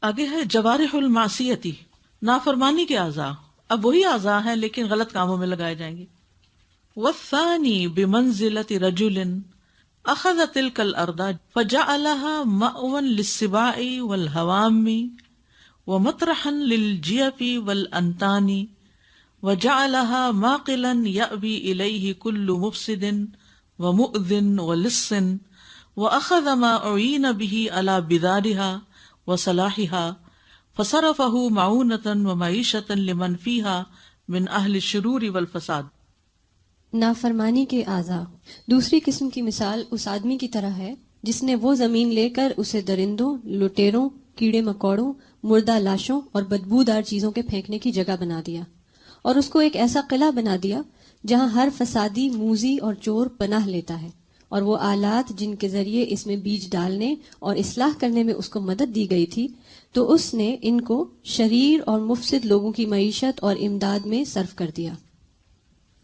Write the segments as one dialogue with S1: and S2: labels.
S1: آگے ہے جوارح المعصیتی، نافرمانی کے اعضاء. اب وہی اعضاء ہیں لیکن غلط کاموں میں لگائے جائیں گے. والثانی بمنزلۃ رجل اخذ تلک الارض فجعلها مأوى للسباع والهوام ومطرحا للجیف والانتان وجعلها ماقلا يأوي إليه كل مفسد ومؤذ ولص وأخذ ما أعين به على بذارها وصلاحها فصرفه معونة ومعيشة لمن فيها من أهل الشرور والفساد.
S2: نافرمانی کے اعضاء. دوسری قسم کی مثال اس آدمی کی طرح ہے جس نے وہ زمین لے کر اسے درندوں، لٹیروں، کیڑے مکوڑوں، مردہ لاشوں اور بدبودار چیزوں کے پھینکنے کی جگہ بنا دیا، اور اس کو ایک ایسا قلعہ بنا دیا جہاں ہر فسادی، موذی اور چور پناہ لیتا ہے، اور وہ آلات جن کے ذریعے اس میں بیج ڈالنے اور اصلاح کرنے میں اس کو مدد دی گئی تھی، تو اس نے ان کو شریر اور مفسد لوگوں کی معیشت اور امداد میں صرف کر دیا.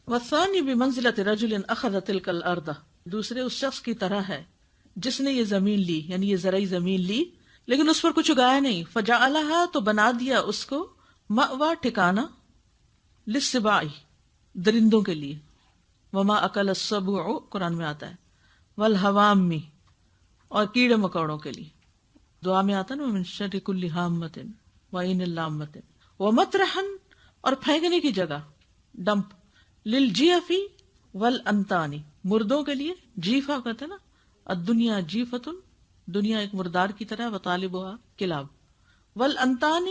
S1: والثانی بمنزلۃ رجل اخذ تلک الارض، دوسرے اس شخص کی طرح ہے جس نے یہ زمین لی، یعنی یہ زرعی زمین لی لیکن اس پر کچھ اگایا نہیں. فجعلها، تو بنا دیا اس کو، مأوى، ٹھکانہ، للسباع، درندوں کے لیے، وما اکل السبع قرآن میں آتا ہے، والهوام، اور کیڑے مکوڑوں کے لیے دعا میں آتا ہے نا، من شر کل ہامۃ وعین اللامۃ. ومطرحا، اور پھینکنے کی جگہ، ڈمپ، للجیف والانتان، مردوں کے لیے. جیفہ کہتے ہیں نا، الدنیا جیفۃ، دنیا ایک مردار کی طرح، وطالبها کلاب. والانتان،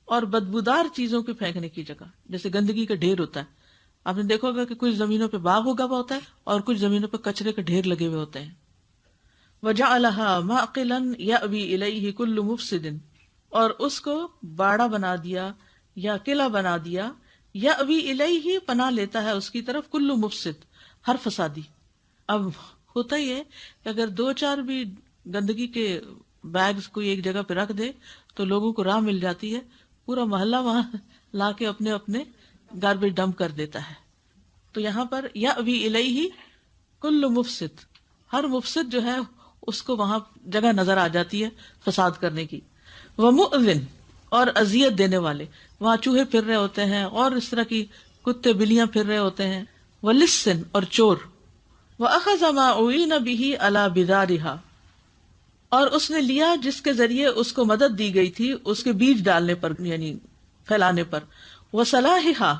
S1: اور بدبودار چیزوں کے پھینکنے کی جگہ، جیسے گندگی کا ڈھیر ہوتا ہے. آپ نے دیکھا ہوگا کہ کچھ زمینوں پہ باغ اگا ہوا ہوتا ہے اور کچھ زمینوں پہ کچرے کے ڈھیر لگے ہوئے ہوتے ہیں. وجعلها معقلا يأوي إليه كل مفسد، اور اس کو باڑا بنا دیا یا قلعہ بنا دیا، یأوی الیہ، پناہ لیتا ہے اس کی طرف، کل مفسد، ہر فسادی. اب ہوتا ہی ہے کہ اگر دو چار بھی گندگی کے بیگز کوئی ایک جگہ پہ رکھ دے تو لوگوں کو راہ مل جاتی ہے، پورا محلہ وہاں لا کے اپنے اپنے گاربیج ڈمپ کر دیتا ہے. تو یہاں پر یأوی الیہ کل مفسد، ہر مفسد جو ہے اس کو وہاں جگہ نظر آ جاتی ہے فساد کرنے کی. ومؤذن، اور اذیت دینے والے، وہاں چوہے پھر رہے ہوتے ہیں اور اس طرح کی کتے بلیاں پھر رہے ہوتے ہیں. ولصن، اور چور. وأخذ ما أعين به على بذارها، اور اس نے لیا جس کے ذریعے اس کو مدد دی گئی تھی اس کے بیج ڈالنے پر، یعنی پھیلانے پر. وصلاحها،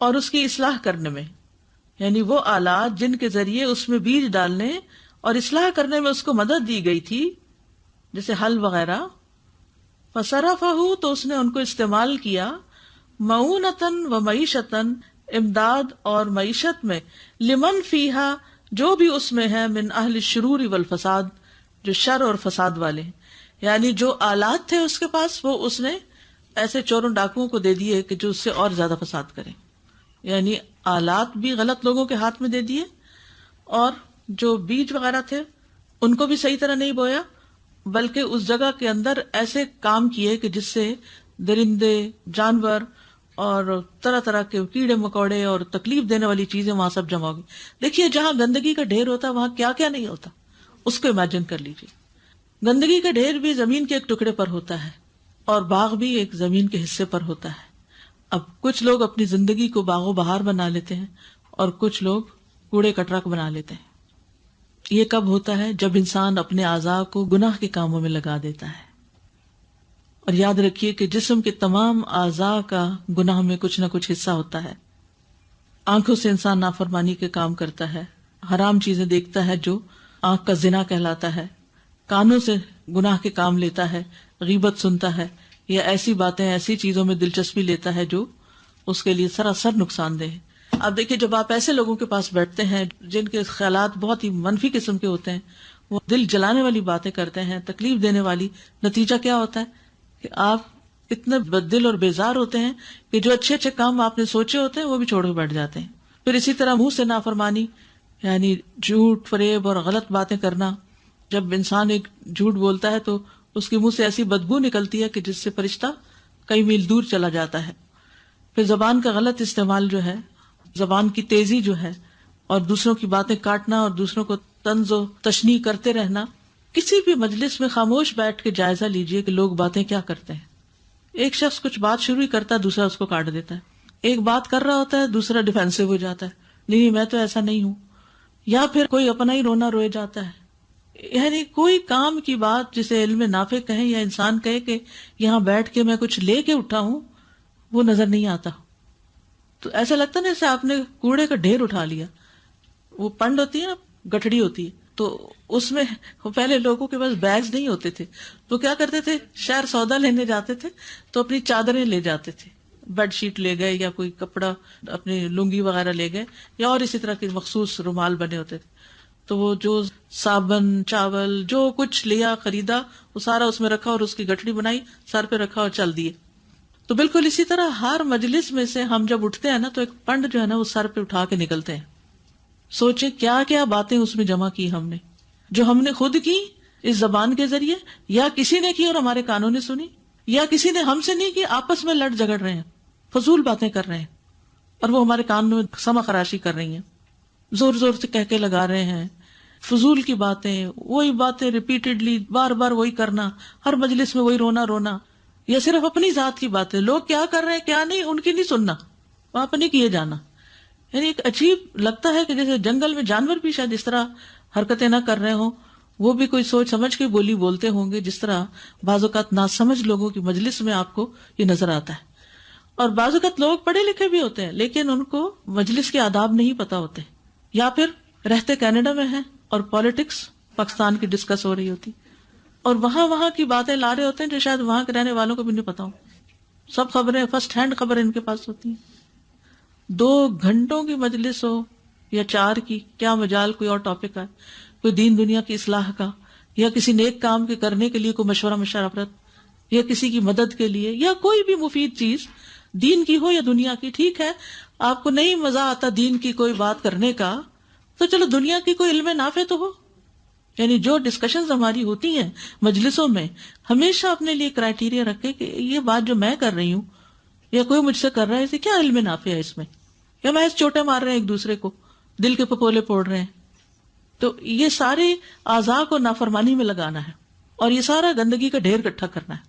S1: اور اس کی اصلاح کرنے میں، یعنی وہ آلات جن کے ذریعے اس میں بیج ڈالنے اور اصلاح کرنے میں اس کو مدد دی گئی تھی، جیسے ہل وغیرہ. فصرفہ، تو اس نے ان کو استعمال کیا، معونتاً و معیشتاً، امداد اور معیشت میں، لمن فیہا، جو بھی اس میں ہے، من اہل الشرور والفساد، جو شر اور فساد والے ہیں. یعنی جو آلات تھے اس کے پاس وہ اس نے ایسے چوروں ڈاکوؤں کو دے دیے کہ جو اس سے اور زیادہ فساد کریں. یعنی آلات بھی غلط لوگوں کے ہاتھ میں دے دیے، اور جو بیج وغیرہ تھے ان کو بھی صحیح طرح نہیں بویا، بلکہ اس جگہ کے اندر ایسے کام کیے کہ جس سے درندے، جانور اور طرح طرح کے کیڑے مکوڑے اور تکلیف دینے والی چیزیں وہاں سب جمع ہوگی. دیکھیے جہاں گندگی کا ڈھیر ہوتا ہے وہاں کیا کیا نہیں ہوتا، اس کو امیجن کر لیجیے. گندگی کا ڈھیر بھی زمین کے ایک ٹکڑے پر ہوتا ہے، اور باغ بھی ایک زمین کے حصے پر ہوتا ہے. اب کچھ لوگ اپنی زندگی کو باغ و بہار بنا لیتے ہیں اور کچھ لوگ کوڑے کا ٹرک بنا لیتے ہیں. یہ کب ہوتا ہے؟ جب انسان اپنے اعضاء کو گناہ کے کاموں میں لگا دیتا ہے. اور یاد رکھیے کہ جسم کے تمام اعضاء کا گناہ میں کچھ نہ کچھ حصہ ہوتا ہے. آنکھوں سے انسان نافرمانی کے کام کرتا ہے، حرام چیزیں دیکھتا ہے جو آنکھ کا زنا کہلاتا ہے. کانوں سے گناہ کے کام لیتا ہے، غیبت سنتا ہے، یا ایسی باتیں، ایسی چیزوں میں دلچسپی لیتا ہے جو اس کے لیے سراسر نقصان دہ ہے. اب دیکھیے جب آپ ایسے لوگوں کے پاس بیٹھتے ہیں جن کے خیالات بہت ہی منفی قسم کے ہوتے ہیں، وہ دل جلانے والی باتیں کرتے ہیں، تکلیف دینے والی، نتیجہ کیا ہوتا ہے کہ آپ اتنے بددل اور بیزار ہوتے ہیں کہ جو اچھے اچھے کام آپ نے سوچے ہوتے ہیں وہ بھی چھوڑ کے بیٹھ جاتے ہیں. پھر اسی طرح منہ سے نافرمانی، یعنی جھوٹ، فریب اور غلط باتیں کرنا. جب انسان ایک جھوٹ بولتا ہے تو اس کے منہ سے ایسی بدبو نکلتی ہے کہ جس سے فرشتہ کئی میل دور چلا جاتا ہے. پھر زبان کا غلط استعمال جو ہے، زبان کی تیزی جو ہے، اور دوسروں کی باتیں کاٹنا اور دوسروں کو طنز و تشنیع کرتے رہنا، کسی بھی مجلس میں خاموش بیٹھ کے جائزہ لیجئے کہ لوگ باتیں کیا کرتے ہیں. ایک شخص کچھ بات شروع ہی کرتا ہے، دوسرا اس کو کاٹ دیتا ہے. ایک بات کر رہا ہوتا ہے، دوسرا ڈیفینسو ہو جاتا ہے، نہیں میں تو ایسا نہیں ہوں. یا پھر کوئی اپنا ہی رونا روئے جاتا ہے. یعنی کوئی کام کی بات جسے علم نافع کہیں یا انسان کہے کہ یہاں بیٹھ کے میں کچھ لے کے اٹھا ہوں، وہ نظر نہیں آتا. تو ایسا لگتا نا جیسے آپ نے کوڑے کا ڈھیر اٹھا لیا. وہ پنڈ ہوتی ہے نا، گٹھڑی ہوتی ہے، تو اس میں پہلے لوگوں کے پاس بیگز نہیں ہوتے تھے، تو کیا کرتے تھے، شہر سودا لینے جاتے تھے تو اپنی چادریں لے جاتے تھے، بیڈ شیٹ لے گئے یا کوئی کپڑا، اپنی لنگی وغیرہ لے گئے، یا اور اسی طرح کے مخصوص رومال بنے ہوتے تھے. تو وہ جو صابن، چاول، جو کچھ لیا خریدا وہ سارا اس میں رکھا اور اس کی گٹھڑی بنائی، سر پہ رکھا اور چل دیے. تو بالکل اسی طرح ہر مجلس میں سے ہم جب اٹھتے ہیں نا تو ایک پنڈ جو ہے نا وہ سر پہ اٹھا کے نکلتے ہیں. سوچیں کیا کیا باتیں اس میں جمع کی ہم نے، جو ہم نے خود کی اس زبان کے ذریعے، یا کسی نے کی اور ہمارے کانوں نے سنی، یا کسی نے ہم سے نہیں کی، آپس میں لڑ جھگڑ رہے ہیں، فضول باتیں کر رہے ہیں اور وہ ہمارے کان میں سما خراشی کر رہی ہیں، زور زور سے کہہ کے لگا رہے ہیں، فضول کی باتیں، وہی باتیں ریپیٹڈلی بار بار وہی کرنا، ہر مجلس میں وہی رونا رونا، یا صرف اپنی ذات کی باتیں، لوگ کیا کر رہے ہیں کیا نہیں ان کی نہیں سننا، وہاں پہ نہیں کیے جانا. یعنی ایک عجیب لگتا ہے کہ جیسے جنگل میں جانور بھی شاید اس طرح حرکتیں نہ کر رہے ہوں، وہ بھی کوئی سوچ سمجھ کے بولی بولتے ہوں گے، جس طرح بعض اوقات ناسمجھ لوگوں کی مجلس میں آپ کو یہ نظر آتا ہے. اور بعض اوقات لوگ پڑھے لکھے بھی ہوتے ہیں لیکن ان کو مجلس کے آداب نہیں پتا ہوتے، یا پھر رہتے کینیڈا میں ہیں اور پالیٹکس پاکستان کی ڈسکس ہو رہی ہوتی اور وہاں کی باتیں لا رہے ہوتے ہیں جو شاید وہاں کے رہنے والوں کو بھی نہیں پتا ہو. سب خبریں فرسٹ ہینڈ خبریں ان کے پاس ہوتی ہیں. 2 گھنٹوں کی مجلس ہو یا 4 کی، کیا مجال کوئی اور ٹاپک ہے، کوئی دین دنیا کی اصلاح کا، یا کسی نیک کام کے کرنے کے لیے کوئی مشورہ مشاورت، یا کسی کی مدد کے لیے، یا کوئی بھی مفید چیز دین کی ہو یا دنیا کی. ٹھیک ہے آپ کو نہیں مزہ آتا دین کی کوئی بات کرنے کا، تو چلو دنیا کی کوئی علم نافع تو ہو. یعنی جو ڈسکشنز ہماری ہوتی ہیں مجلسوں میں، ہمیشہ اپنے لیے کرائیٹیریا رکھے کہ یہ بات جو میں کر رہی ہوں یا کوئی مجھ سے کر رہا ہے اسے کیا علم نافع ہے اس میں، یا محض چوٹے مار رہے ہیں ایک دوسرے کو، دل کے پپولے پوڑ رہے ہیں. تو یہ سارے اعضاء کو نافرمانی میں لگانا ہے اور یہ سارا گندگی کا ڈھیر اکٹھا کرنا ہے.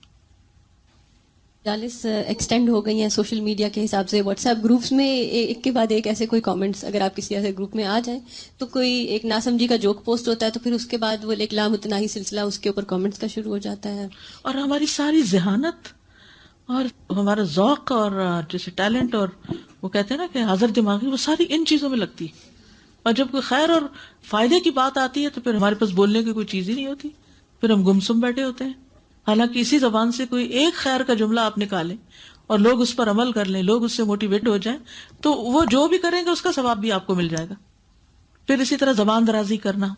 S2: مجالس ایکسٹینڈ ہو گئی ہیں سوشل میڈیا کے حساب سے، واٹس ایپ گروپس میں ایک کے بعد ایک ایسے کوئی کامنٹس، اگر آپ کسی ایسے گروپ میں آ جائیں تو کوئی ایک ناسمجھی کا جوک پوسٹ ہوتا ہے تو پھر اس کے بعد وہ ایک لامتناہی سلسلہ اس کے اوپر کامنٹس کا شروع ہو جاتا ہے.
S1: اور ہماری ساری ذہانت اور ہمارا ذوق اور جیسے ٹیلنٹ اور وہ کہتے ہیں نا کہ حاضر دماغی، وہ ساری ان چیزوں میں لگتی ہے. اور جب کوئی خیر اور فائدے کی بات آتی ہے تو پھر ہمارے پاس بولنے کی کوئی چیز ہی نہیں ہوتی، پھر ہم گمسم بیٹھے ہوتے ہیں. حالانکہ اسی زبان سے کوئی ایک خیر کا جملہ آپ نکالیں اور لوگ اس پر عمل کر لیں، لوگ اس سے موٹیویٹ ہو جائیں، تو وہ جو بھی کریں گے اس کا ثواب بھی آپ کو مل جائے گا. پھر اسی طرح زبان درازی کرنا.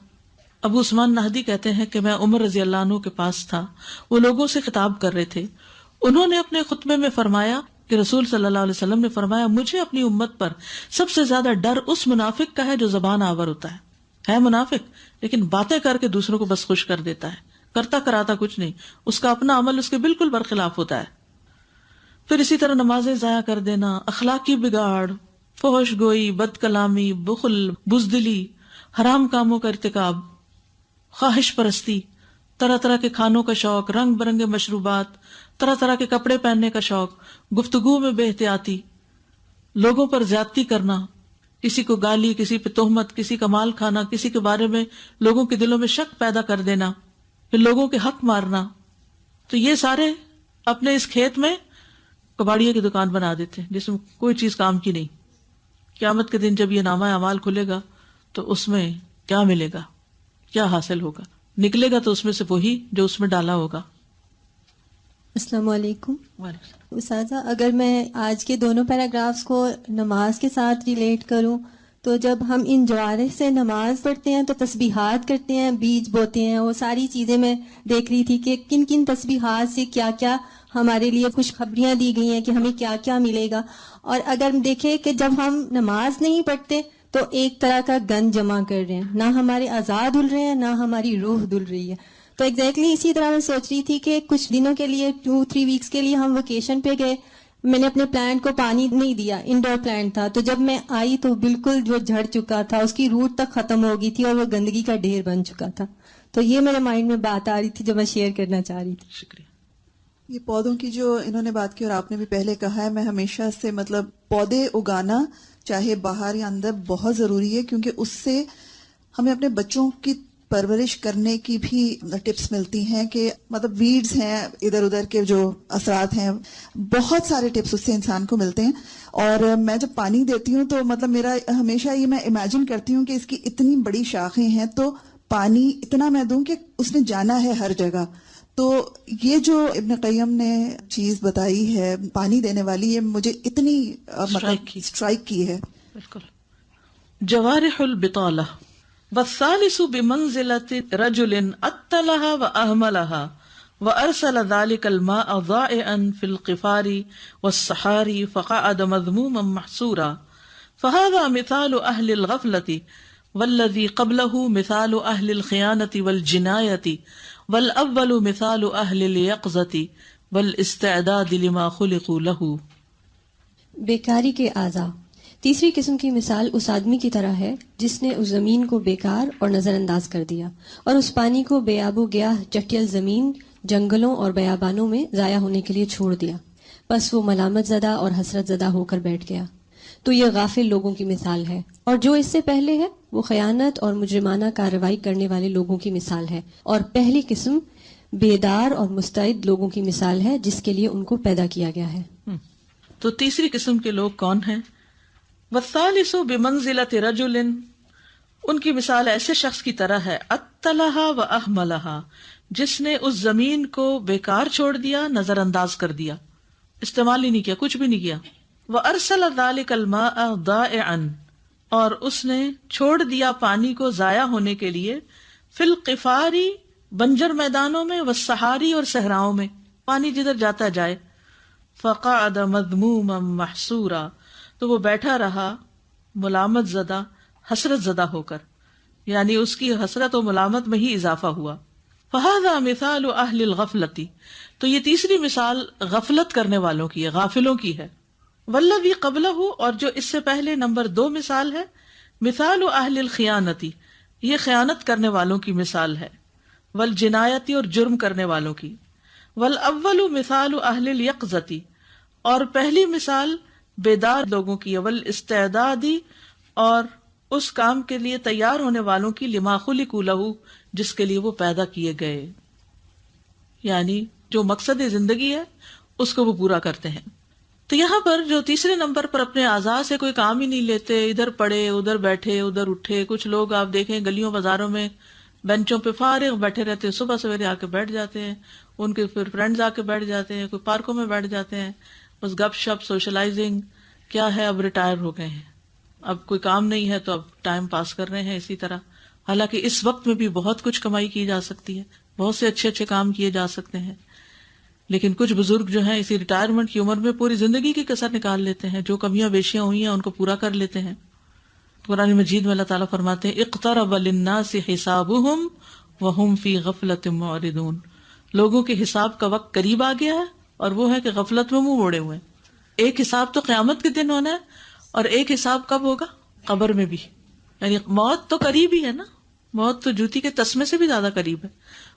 S1: ابو عثمان نہدی کہتے ہیں کہ میں عمر رضی اللہ عنہ کے پاس تھا، وہ لوگوں سے خطاب کر رہے تھے. انہوں نے اپنے خطبے میں فرمایا کہ رسول صلی اللہ علیہ وسلم نے فرمایا مجھے اپنی امت پر سب سے زیادہ ڈر اس منافق کا ہے جو زبان آور ہوتا ہے منافق لیکن باتیں کر کے دوسروں کو بس خوش کر دیتا ہے، کرتا کراتا کچھ نہیں، اس کا اپنا عمل اس کے بالکل برخلاف ہوتا ہے. پھر اسی طرح نمازیں ضائع کر دینا، اخلاقی بگاڑ، فحش گوئی، بد کلامی، بخل، بزدلی، حرام کاموں کا ارتکاب، خواہش پرستی، طرح طرح کے کھانوں کا شوق، رنگ برنگے مشروبات، طرح طرح کے کپڑے پہننے کا شوق، گفتگو میں بے احتیاطی، لوگوں پر زیادتی کرنا، کسی کو گالی، کسی پہ تہمت، کسی کا مال کھانا، کسی کے بارے میں لوگوں کے دلوں میں شک پیدا کر دینا، پھر لوگوں کے حق مارنا. تو یہ سارے اپنے اس کھیت میں کباڑیے کی دکان بنا دیتے ہیں جس میں کوئی چیز کام کی نہیں. قیامت کے دن جب یہ نامہ اعمال کھلے گا تو اس میں کیا ملے گا، کیا حاصل ہوگا، نکلے گا تو اس میں سے وہی جو اس میں ڈالا ہوگا.
S2: السلام علیکم. اساتذہ، اگر میں آج کے دونوں پیراگرافس کو نماز کے ساتھ ریلیٹ کروں تو جب ہم ان جوارح سے نماز پڑھتے ہیں تو تسبیحات کرتے ہیں، بیج بوتے ہیں، وہ ساری چیزیں میں دیکھ رہی تھی کہ کن کن تسبیحات سے کیا کیا ہمارے لیے خوشخبریاں دی گئی ہیں کہ ہمیں کیا کیا ملے گا. اور اگر دیکھیں کہ جب ہم نماز نہیں پڑھتے تو ایک طرح کا گند جمع کر رہے ہیں، نہ ہمارے اعضاء دھل رہے ہیں نہ ہماری روح دھل رہی ہے. تو ایگزیکٹلی اسی طرح میں سوچ رہی تھی کہ کچھ دنوں کے لیے 2-3 ویکس کے لیے ہم ویکیشن پہ گئے، میں نے اپنے پلانٹ کو پانی نہیں دیا، انڈور پلانٹ تھا، تو جب میں آئی تو بالکل جو جھڑ چکا تھا، اس کی روٹ تک ختم ہو گئی تھی اور وہ گندگی کا ڈھیر بن چکا تھا. تو یہ میرے مائنڈ میں بات آ رہی تھی جو میں شیئر کرنا چاہ رہی تھی.
S1: شکریہ.
S3: یہ پودوں کی جو انہوں نے بات کی اور آپ نے بھی پہلے کہا ہے، میں ہمیشہ سے مطلب پودے اگانا چاہے باہر یا اندر بہت ضروری ہے، کیونکہ اس سے ہمیں اپنے بچوں کی پرورش کرنے کی بھی ٹپس ملتی ہیں کہ مطلب ویڈز ہیں ادھر ادھر کے جو اثرات ہیں، بہت سارے ٹپس اس سے انسان کو ملتے ہیں. اور میں جب پانی دیتی ہوں تو مطلب میرا ہمیشہ یہ میں امیجن کرتی ہوں کہ اس کی اتنی بڑی شاخیں ہیں تو پانی اتنا میں دوں کہ اس نے جانا ہے ہر جگہ. تو یہ جو ابن قیم نے چیز بتائی ہے پانی دینے والی، یہ مجھے اتنی مطلب اسٹرائک کی ہے.
S1: بالکل. جوارح البطالہ والثالث بمنزلة رجل أتلها وأهملها وأرسل ذلك الماء ضائعا في القفار والصحاري فقعد مذموما محسورا فهذا مثال أهل الغفلة والذي قبله مثال أهل الخيانة والجناية والأول مثال أهل اليقظة والاستعداد لما خلقوا له.
S2: بیکاری کے اعضاء. تیسری قسم کی مثال اس آدمی کی طرح ہے جس نے اس زمین کو بیکار اور نظر انداز کر دیا اور اس پانی کو بے آب و گیاہ چٹیل زمین، جنگلوں اور بیابانوں میں ضائع ہونے کے لیے چھوڑ دیا. بس وہ ملامت زدہ اور حسرت زدہ ہو کر بیٹھ گیا. تو یہ غافل لوگوں کی مثال ہے، اور جو اس سے پہلے ہے وہ خیانت اور مجرمانہ کارروائی کرنے والے لوگوں کی مثال ہے. اور پہلی قسم بیدار اور مستعد لوگوں کی مثال ہے جس کے لیے ان کو پیدا کیا گیا ہے.
S1: تو تیسری قسم کے لوگ کون ہیں؟ والثالث بمنزلۃ رجل، ان کی مثال ایسے شخص کی طرح ہے اتلھا واہملھا، جس نے اس زمین کو بیکار چھوڑ دیا، نظر انداز کر دیا، استعمال ہی نہیں کیا، کچھ بھی نہیں کیا. وارسل ذلک الماء ضائعا، اور اس نے چھوڑ دیا پانی کو ضائع ہونے کے لیے، فی القفاری، بنجر میدانوں میں، والصحاری، اور صحراؤں میں، پانی جدھر جاتا جائے. فقعد مذموما محسورا، تو وہ بیٹھا رہا ملامت زدہ، حسرت زدہ ہو کر، یعنی اس کی حسرت و ملامت میں ہی اضافہ ہوا. فہذا مثال اہل الغفلۃ، تو یہ تیسری مثال غفلت کرنے والوں کی ہے، غافلوں کی ہے. والذی قبلہ، اور جو اس سے پہلے نمبر 2 مثال ہے، مثال اہل الخیانۃ، یہ خیانت کرنے والوں کی مثال ہے. والجنایت، اور جرم کرنے والوں کی. والاول مثال اہل الیقظۃ، اور پہلی مثال بیدار لوگوں کی. والاستعداد، اور اس کام کے لیے تیار ہونے والوں کی، لما خلقوا لہ، جس کے لیے وہ پیدا کیے گئے، یعنی جو مقصد زندگی ہے اس کو وہ پورا کرتے ہیں. تو یہاں پر جو تیسرے نمبر پر اپنے اعضاء سے کوئی کام ہی نہیں لیتے، ادھر پڑے ادھر بیٹھے ادھر اٹھے. کچھ لوگ آپ دیکھیں گلیوں بازاروں میں بینچوں پہ فارغ بیٹھے رہتے ہیں، صبح سویرے آ کے بیٹھ جاتے ہیں، ان کے پھر فرینڈز آ کے بیٹھ جاتے ہیں، کوئی پارکوں میں بیٹھ جاتے ہیں، بس گپ شپ سوشلائزنگ. کیا ہے، اب ریٹائر ہو گئے ہیں، اب کوئی کام نہیں ہے تو اب ٹائم پاس کر رہے ہیں اسی طرح. حالانکہ اس وقت میں بھی بہت کچھ کمائی کی جا سکتی ہے، بہت سے اچھے اچھے کام کیے جا سکتے ہیں. لیکن کچھ بزرگ جو ہیں اسی ریٹائرمنٹ کی عمر میں پوری زندگی کی کسر نکال لیتے ہیں، جو کمیاں بیشیاں ہوئی ہیں ان کو پورا کر لیتے ہیں. قرآن مجید میں اللہ تعالیٰ فرماتے ہیں اقترب للناس حسابهم وهم فی غفلۃ معرضون، لوگوں کے حساب کا وقت قریب آ گیا ہے اور وہ ہے کہ غفلت میں منہ موڑے ہوئے ہیں. ایک حساب تو قیامت کے دن ہونا ہے، اور ایک حساب کب ہوگا؟ قبر میں بھی. یعنی موت تو قریب ہی ہے نا، موت تو جوتی کے تسمے سے بھی زیادہ قریب ہے،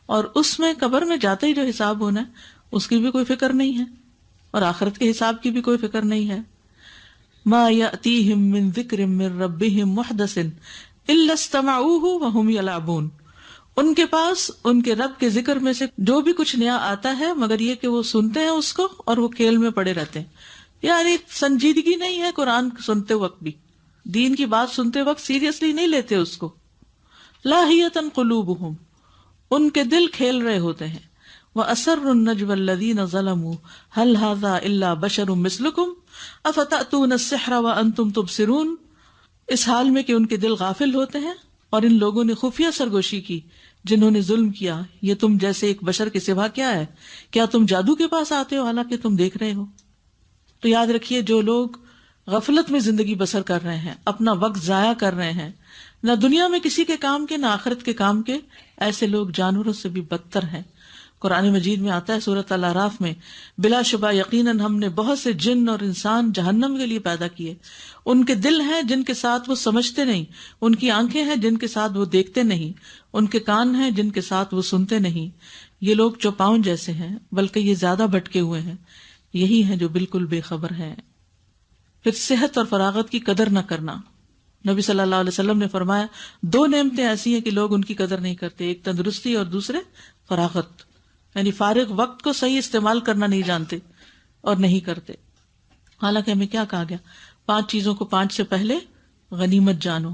S1: اور اس میں قبر میں جاتے ہی جو حساب ہونا ہے اس کی بھی کوئی فکر نہیں ہے، اور آخرت کے حساب کی بھی کوئی فکر نہیں ہے. ما یأتیہم من ذکر من ربہم محدث الا استمعوہ وہم یلعبون، ان کے پاس ان کے رب کے ذکر میں سے جو بھی کچھ نیا آتا ہے مگر یہ کہ وہ سنتے ہیں اس کو اور وہ کھیل میں پڑے رہتے ہیں. یعنی سنجیدگی نہیں ہے قرآن سنتے وقت بھی، دین کی بات سنتے وقت سیریسلی نہیں لیتے اس کو. لاہیۃ قلوبہم، ان کے دل کھیل رہے ہوتے ہیں. وَأَسَرُّ النَّجْوَ الَّذِينَ ظَلَمُوا هَلْ هَذَا إِلَّا بَشَرٌ مِثْلُكُمْ أَفَتَأْتُونَ السِّحْرَ وَأَنْتُمْ تُبْصِرُونَ، اس حال میں کہ ان کے دل غافل ہوتے ہیں اور ان لوگوں نے خفیہ سرگوشی کی جنہوں نے ظلم کیا، یہ تم جیسے ایک بشر کے سوا کیا ہے، کیا تم جادو کے پاس آتے ہو حالانکہ تم دیکھ رہے ہو. تو یاد رکھیے جو لوگ غفلت میں زندگی بسر کر رہے ہیں، اپنا وقت ضائع کر رہے ہیں، نہ دنیا میں کسی کے کام کے نہ آخرت کے کام کے، ایسے لوگ جانوروں سے بھی بدتر ہیں. قرآن مجید میں آتا ہے سورۃ الاعراف میں، بلا شبہ یقیناً ہم نے بہت سے جن اور انسان جہنم کے لیے پیدا کیے، ان کے دل ہیں جن کے ساتھ وہ سمجھتے نہیں، ان کی آنکھیں ہیں جن کے ساتھ وہ دیکھتے نہیں، ان کے کان ہیں جن کے ساتھ وہ سنتے نہیں، یہ لوگ چوپاؤں جیسے ہیں بلکہ یہ زیادہ بھٹکے ہوئے ہیں، یہی ہیں جو بالکل بے خبر ہیں۔ پھر صحت اور فراغت کی قدر نہ کرنا، نبی صلی اللہ علیہ وسلم نے فرمایا 2 نعمتیں ایسی ہیں کہ لوگ ان کی قدر نہیں کرتے، ایک تندرستی اور دوسرے فراغت، یعنی فارغ وقت کو صحیح استعمال کرنا نہیں جانتے اور نہیں کرتے۔ حالانکہ ہمیں کیا کہا گیا، 5 چیزوں کو 5 سے پہلے غنیمت جانو،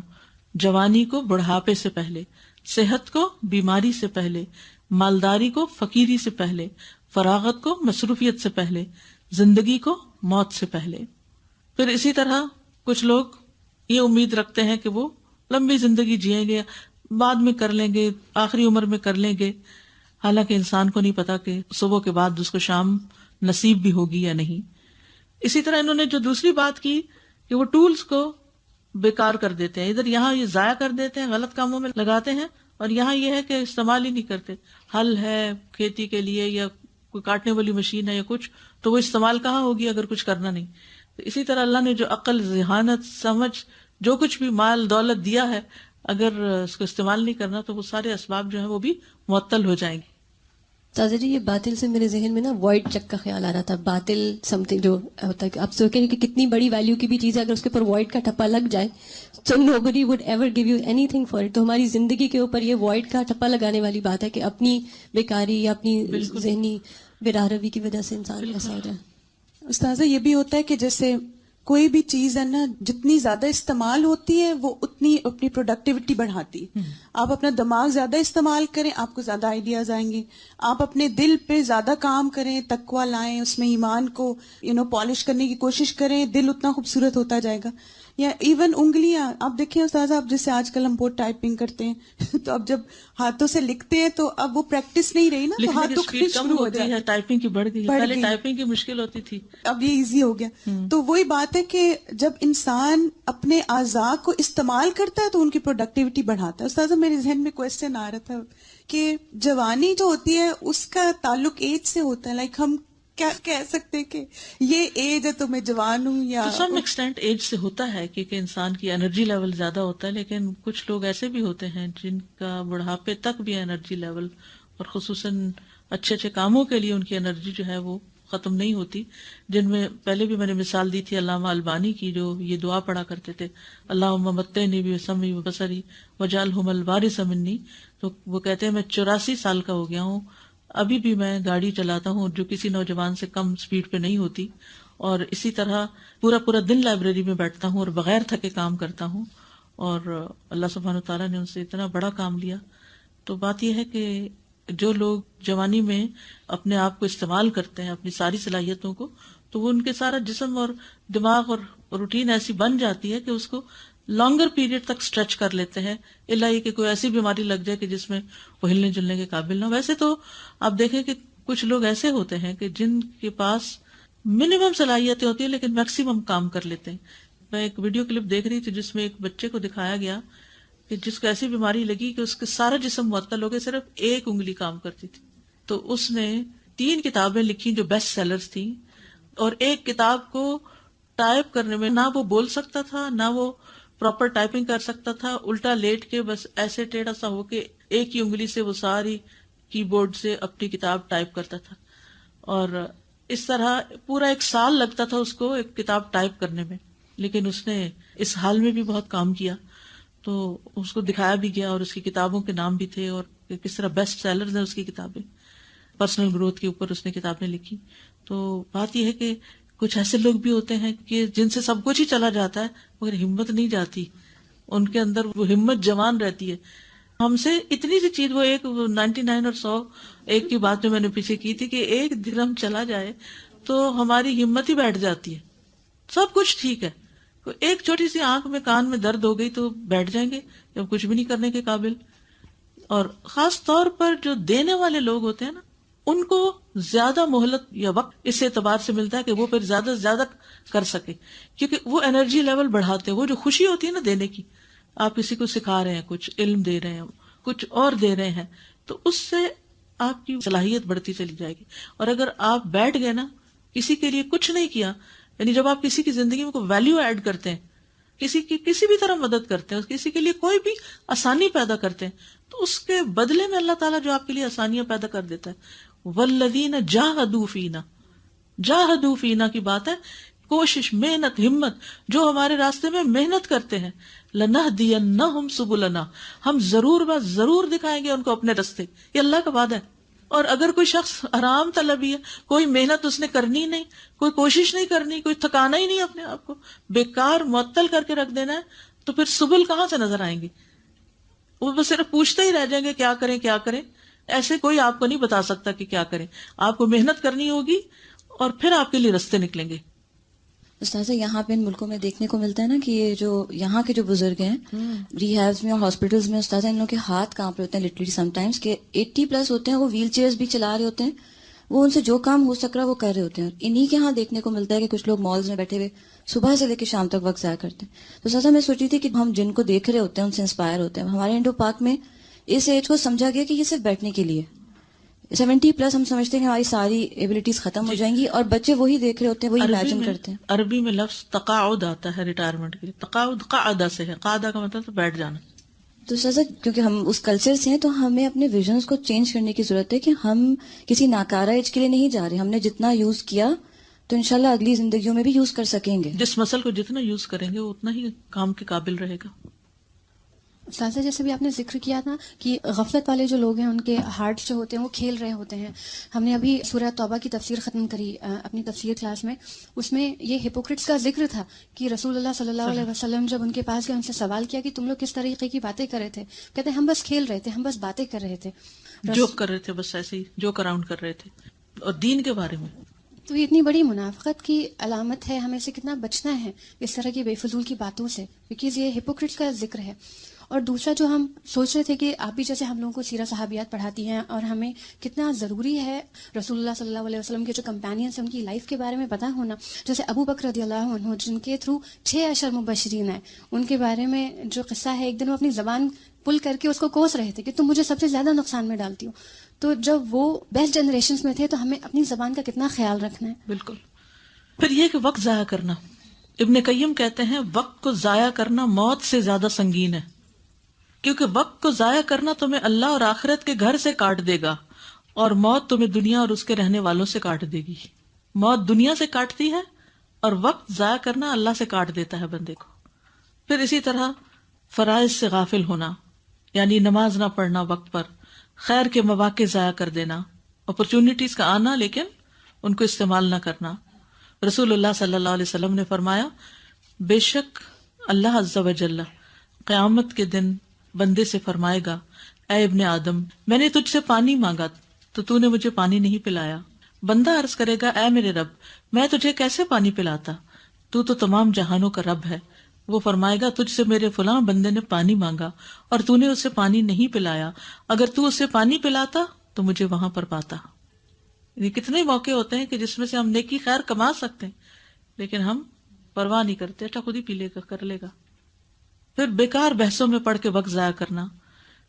S1: جوانی کو بڑھاپے سے پہلے، صحت کو بیماری سے پہلے، مالداری کو فقیری سے پہلے، فراغت کو مصروفیت سے پہلے، زندگی کو موت سے پہلے۔ پھر اسی طرح کچھ لوگ یہ امید رکھتے ہیں کہ وہ لمبی زندگی جئیں گے، بعد میں کر لیں گے، آخری عمر میں کر لیں گے، حالانکہ انسان کو نہیں پتا کہ صبح کے بعد اس کو شام نصیب بھی ہوگی یا نہیں۔ اسی طرح انہوں نے جو دوسری بات کی کہ وہ ٹولز کو بیکار کر دیتے ہیں، ادھر یہاں یہ ضائع کر دیتے ہیں، غلط کاموں میں لگاتے ہیں، اور یہاں یہ ہے کہ استعمال ہی نہیں کرتے۔ ہل ہے کھیتی کے لیے یا کوئی کاٹنے والی مشین ہے یا کچھ، تو وہ استعمال کہاں ہوگی اگر کچھ کرنا نہیں۔ تو اسی طرح اللہ نے جو عقل، ذہانت، سمجھ، جو کچھ بھی مال دولت دیا ہے، اگر اس کو استعمال نہیں کرنا تو وہ سارے اسباب جو ہیں وہ بھی معطل ہو جائیں گے۔
S2: تازہ جی، یہ باطل سے میرے ذہن میں نا وائڈ چیک کا خیال آ رہا تھا۔ باطل سم تھنگ جو ہوتا ہے کہ آپ سوچیں کہ کتنی بڑی ویلیو کی بھی چیز ہے، اگر اس کے اوپر وائڈ کا ٹھپا لگ جائے تو nobody would ever give you anything for it۔ تو ہماری زندگی کے اوپر یہ وائڈ کا ٹھپا لگانے والی بات ہے کہ اپنی بیکاری یا اپنی ذہنی بے روی کی وجہ سے انسان ایسا ہو جائے۔
S4: استاذہ یہ بھی ہوتا ہے کہ جیسے کوئی بھی چیز ہے نا، جتنی زیادہ استعمال ہوتی ہے وہ اتنی اپنی پروڈکٹیوٹی بڑھاتی ہے۔ آپ اپنا دماغ زیادہ استعمال کریں، آپ کو زیادہ آئیڈیاز آئیں گے۔ آپ اپنے دل پہ زیادہ کام کریں، تقویٰ لائیں، اس میں ایمان کو پالش کرنے کی کوشش کریں، دل اتنا خوبصورت ہوتا جائے گا۔ یا ایون انگلیاں، آپ دیکھیں استاذہ، اب جیسے آج کل ہم بہت ٹائپنگ کرتے ہیں تو اب جب ہاتھوں سے لکھتے ہیں تو اب وہ پریکٹس نہیں رہی نا، تو
S1: لکھنے
S4: ہاتھ
S1: کی
S4: دکھنے
S1: سپیڈ کم
S4: شروع
S1: ہو
S4: ہو
S1: گئی
S4: جاتے
S1: ہے، ٹائپنگ کی بڑھ گئی ہے،
S4: بڑھ
S1: پہلے
S4: گئی۔
S1: ٹائپنگ کی مشکل ہوتی تھی،
S4: اب یہ ایزی ہو گیا۔ تو وہی بات ہے کہ جب انسان اپنے اعضاء کو استعمال کرتا ہے تو ان کی پروڈکٹیوٹی بڑھاتا ہے۔ استاذہ میرے ذہن میں کوسچن آ رہا تھا کہ جوانی جو ہوتی ہے اس کا تعلق ایج سے ہوتا ہے، لائک ہم کیا کہہ سکتے ہیں کہ یہ ایج ہے تو میں جوان ہوں، یا
S1: تو سم ایکسٹینٹ ایج سے ہوتا ہے کیونکہ انسان کی انرجی لیول زیادہ ہوتا ہے، لیکن کچھ لوگ ایسے بھی ہوتے ہیں جن کا بڑھاپے تک بھی انرجی لیول، اور خصوصاً اچھے اچھے کاموں کے لیے ان کی انرجی جو ہے وہ ختم نہیں ہوتی، جن میں پہلے بھی میں نے مثال دی تھی علامہ البانی کی، جو یہ دعا پڑھا کرتے تھے، اللہم متعنی بسمعی وبصری واجعلہم الوارث منی۔ تو وہ کہتے ہیں میں 84 سال کا ہو گیا ہوں، ابھی بھی میں گاڑی چلاتا ہوں جو کسی نوجوان سے کم سپیڈ پہ نہیں ہوتی، اور اسی طرح پورا دن لائبریری میں بیٹھتا ہوں اور بغیر تھکے کام کرتا ہوں، اور اللہ سبحانہ وتعالیٰ نے ان سے اتنا بڑا کام لیا۔ تو بات یہ ہے کہ جو لوگ جوانی میں اپنے آپ کو استعمال کرتے ہیں، اپنی ساری صلاحیتوں کو، تو وہ ان کے سارا جسم اور دماغ اور روٹین ایسی بن جاتی ہے کہ اس کو لانگر پیریڈ تک سٹریچ کر لیتے ہیں، الا یہ کہ کوئی ایسی بیماری لگ جائے کہ جس میں وہ ہلنے جلنے کے قابل نہ ہو۔ ویسے تو آپ دیکھیں کہ کچھ لوگ ایسے ہوتے ہیں کہ جن کے پاس منیمم صلاحیتیں ہوتی ہیں لیکن میکسیمم کام کر لیتے ہیں۔ میں ایک ویڈیو کلپ دیکھ رہی تھی جس میں ایک بچے کو دکھایا گیا کہ جس کو ایسی بیماری لگی کہ اس کا سارا جسم معطل ہو گیا، صرف ایک انگلی کام کرتی تھی۔ تو اس نے 3 کتابیں لکھی جو بیسٹ سیلرز تھیں، اور ایک کتاب کو ٹائپ کرنے میں نہ وہ بول سکتا تھا، نہ وہ پراپر ٹائپنگ کر سکتا تھا، الٹا لیٹ کے بس ایسے ٹیڑھا سا ہو کے ایک ہی انگلی سے وہ ساری کی بورڈ سے اپنی کتاب ٹائپ کرتا تھا، اور اس طرح پورا 1 سال لگتا تھا اس کو ایک کتاب ٹائپ کرنے میں، لیکن اس نے اس حال میں بھی بہت کام کیا۔ تو اس کو دکھایا بھی گیا اور اس کی کتابوں کے نام بھی تھے اور کس طرح بیسٹ سیلرز ہیں اس کی کتابیں، پرسنل گروتھ کے اوپر اس نے کتابیں لکھی۔ تو بات یہ ہے کہ کچھ ایسے لوگ بھی ہوتے ہیں کہ جن سے سب کچھ ہی چلا جاتا ہے مگر ہمت نہیں جاتی، ان کے اندر وہ ہمت جوان رہتی ہے۔ ہم سے اتنی سی چیز، وہ 99 اور 100 ایک کی بات جو میں نے پیچھے کی تھی کہ 1 درہم چلا جائے تو ہماری ہمت ہی بیٹھ جاتی ہے، سب کچھ ٹھیک ہے، ایک چھوٹی سی آنکھ میں کان میں درد ہو گئی تو بیٹھ جائیں گے جب کچھ بھی نہیں کرنے کے قابل۔ اور خاص طور پر جو دینے والے لوگ ہوتے ہیں نا، ان کو زیادہ مہلت یا وقت اس اعتبار سے ملتا ہے کہ وہ پھر زیادہ سے زیادہ کر سکے، کیونکہ وہ انرجی لیول بڑھاتے ہیں۔ وہ جو خوشی ہوتی ہے نا دینے کی، آپ کسی کو سکھا رہے ہیں، کچھ علم دے رہے ہیں، کچھ اور دے رہے ہیں، تو اس سے آپ کی صلاحیت بڑھتی چلی جائے گی. اور اگر آپ بیٹھ گئے نا, کسی کے لیے کچھ نہیں کیا, یعنی جب آپ کسی کی زندگی میں کوئی ویلیو ایڈ کرتے ہیں, کسی کی کسی بھی طرح مدد کرتے ہیں, کسی کے لیے کوئی بھی آسانی پیدا کرتے ہیں, تو اس کے بدلے میں اللہ تعالیٰ جو آپ کے لیے آسانیاں پیدا کر دیتا ہے. والذین جاہدوا فینا, جاہدوا فینا کی بات ہے, کوشش, محنت, ہمت, جو ہمارے راستے میں محنت کرتے ہیں. لنہدینہم سبلنا, ہم ضرور بات ضرور دکھائیں گے ان کو اپنے راستے. یہ اللہ کا وعدہ ہے. اور اگر کوئی شخص آرام طلبی ہے, کوئی محنت اس نے کرنی نہیں, کوئی کوشش نہیں کرنی, کوئی تھکانا ہی نہیں اپنے آپ کو, بیکار معطل کر کے رکھ دینا ہے, تو پھر سبل کہاں سے نظر آئیں گے؟ وہ بس صرف پوچھتے ہی رہ جائیں گے کیا کریں کیا کریں. ایسے کوئی آپ کو نہیں بتا سکتا کہ کیا کریں. آپ کو محنت کرنی ہوگی اور پھر آپ کے لیے راستے نکلیں گے.
S5: استاذہ یہاں پہ ان ملکوں میں دیکھنے کو ملتا ہے نا کہ یہ جو یہاں کے جو بزرگ ہیں ریہیبز میں اور ہاسپٹلز میں, استاذہ ان لوگوں کے ہاتھ کانپ رہے ہوتے ہیں لٹرلی سم ٹائمز, کہ 80+ ہوتے ہیں, وہ ویل چیئرز بھی چلا رہے ہوتے ہیں, وہ ان سے جو کام ہو سک رہا ہے وہ کر رہے ہوتے ہیں. انہی کے ہاں دیکھنے کو ملتا ہے کہ کچھ لوگ مالز میں بیٹھے ہوئے صبح سے لے کے شام تک وقت ضائع کرتے ہیں. تو استاذہ میں سوچ رہی تھی کہ ہم جن کو دیکھ رہے ہوتے ہیں ان سے انسپائر ہوتے ہیں. ہمارے انڈو پاک میں اس ایج کو سمجھا گیا کہ یہ صرف بیٹھنے کے لیے, 70+ ہم سمجھتے ہیں کہ ہماری ساری ایبلٹیز ختم ہو جائیں گی, اور بچے وہی دیکھ رہے ہوتے ہیں, وہی امیجن کرتے ہیں.
S1: عربی میں لفظ تقاعد آتا ہے ریٹائرمنٹ کے لیے. تقاعد قعدہ سے ہے, قعدہ کا مطلب تو بیٹھ جانا.
S5: تو سر کیونکہ ہم اس کلچر سے ہیں تو ہمیں اپنے ویژنس کو چینج کرنے کی ضرورت ہے کہ ہم کسی ناکارہ ایج کے لیے نہیں جا رہے. ہم نے جتنا یوز کیا تو انشاءاللہ اگلی زندگیوں میں بھی یوز کر سکیں گے.
S1: جس مسل کو جتنا یوز کریں گے وہ اتنا ہی کام کے قابل رہے گا.
S2: استاذہ جیسے بھی آپ نے ذکر کیا تھا کہ غفلت والے جو لوگ ہیں ان کے ہارٹ جو ہوتے ہیں وہ کھیل رہے ہوتے ہیں. ہم نے ابھی سورہ توبہ کی تفسیر ختم کری اپنی تفسیر کلاس میں. اس میں یہ ہپوکریٹس کا ذکر تھا کہ رسول اللہ صلی اللہ علیہ وسلم جب ان کے پاس گئے, ان سے سوال کیا کہ تم لوگ کس طریقے کی باتیں کر رہے تھے, کہتے ہیں ہم بس کھیل رہے تھے, ہم بس باتیں کر رہے تھے,
S1: جوک کر رہے تھے, بس ایسے ہی جوک اراؤنڈ کر رہے تھے. اور دین کے بارے میں
S2: تو یہ اتنی بڑی منافقت کی علامت ہے. ہمیں سے کتنا بچنا ہے اس طرح کی بے فضول کی باتوں سے, بیکاز یہ ہپوکریٹس کا ذکر ہے. اور دوسرا جو ہم سوچ رہے تھے کہ آپ بھی جیسے ہم لوگوں کو سیرہ صحابیات پڑھاتی ہیں, اور ہمیں کتنا ضروری ہے رسول اللہ صلی اللہ علیہ وسلم کے جو کمپینینس ہیں ان کی لائف کے بارے میں پتہ ہونا. جیسے ابو بکر رضی اللہ عنہ جن کے تھرو 6 اشر مبشرین ہیں, ان کے بارے میں جو قصہ ہے, ایک دن وہ اپنی زبان پل کر کے اس کو کوس رہے تھے کہ تم مجھے سب سے زیادہ نقصان میں ڈالتی ہو. تو جب وہ بیسٹ جنریشنز میں تھے تو ہمیں اپنی زبان کا کتنا خیال رکھنا ہے.
S1: بالکل. پھر یہ کہ وقت ضائع کرنا, ابن قیم کہتے ہیں وقت کو ضائع کرنا موت سے زیادہ سنگین ہے, کیونکہ وقت کو ضائع کرنا تمہیں اللہ اور آخرت کے گھر سے کاٹ دے گا, اور موت تمہیں دنیا اور اس کے رہنے والوں سے کاٹ دے گی. موت دنیا سے کاٹتی ہے اور وقت ضائع کرنا اللہ سے کاٹ دیتا ہے بندے کو. پھر اسی طرح فرائض سے غافل ہونا, یعنی نماز نہ پڑھنا وقت پر, خیر کے مواقع ضائع کر دینا, اپرچونٹیز کا آنا لیکن ان کو استعمال نہ کرنا. رسول اللہ صلی اللہ علیہ وسلم نے فرمایا, بے شک اللہ عز و جل قیامت کے دن بندے سے فرمائے گا, اے ابن آدم میں نے تجھ سے پانی مانگا تو نے مجھے پانی نہیں پلایا. بندہ عرض کرے گا, اے میرے رب میں تجھے کیسے پانی پلاتا, تو تمام جہانوں کا رب ہے. وہ فرمائے گا, تجھ سے میرے فلاں بندے نے پانی مانگا اور تو نے اسے پانی نہیں پلایا, اگر تو اسے پانی پلاتا تو مجھے وہاں پر پاتا. یہ کتنے موقع ہوتے ہیں کہ جس میں سے ہم نیکی خیر کما سکتے ہیں لیکن ہم پرواہ نہیں کرتے, اچھا خود ہی پی لے گا, کر لے گا. پھر بیکار بحثوں میں پڑھ کے وقت ضائع کرنا.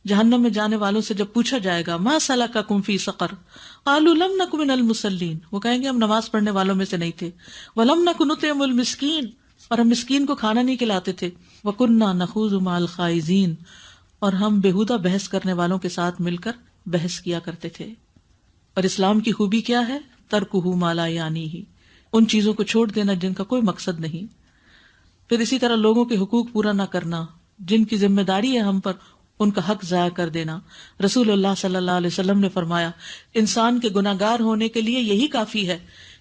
S1: جہنم میں جانے والوں سے جب پوچھا جائے گا, ما سلککم فی سقر قالوا لم نک من المصلین, وہ کہیں گے ہم نماز پڑھنے والوں میں سے نہیں تھے. ولم نک نطعم المسکین, اور ہم مسکین کو کھانا نہیں کھلاتے تھے. وکنا نخوض مع الخائضین, اور ہم بےہودہ بحث کرنے والوں کے ساتھ مل کر بحث کیا کرتے تھے. اور اسلام کی خوبی کیا ہے, ترکہ ما لا یعنیہ, ان چیزوں کو چھوڑ دینا جن کا کوئی مقصد نہیں. پھر اسی طرح لوگوں کے حقوق پورا نہ کرنا, جن کی ذمہ داری ہے ہم پر ان کا حق ضائع کر دینا. رسول اللہ صلی اللہ علیہ وسلم نے فرمایا, انسان کے گناہگار ہونے کے لیے یہی کافی ہے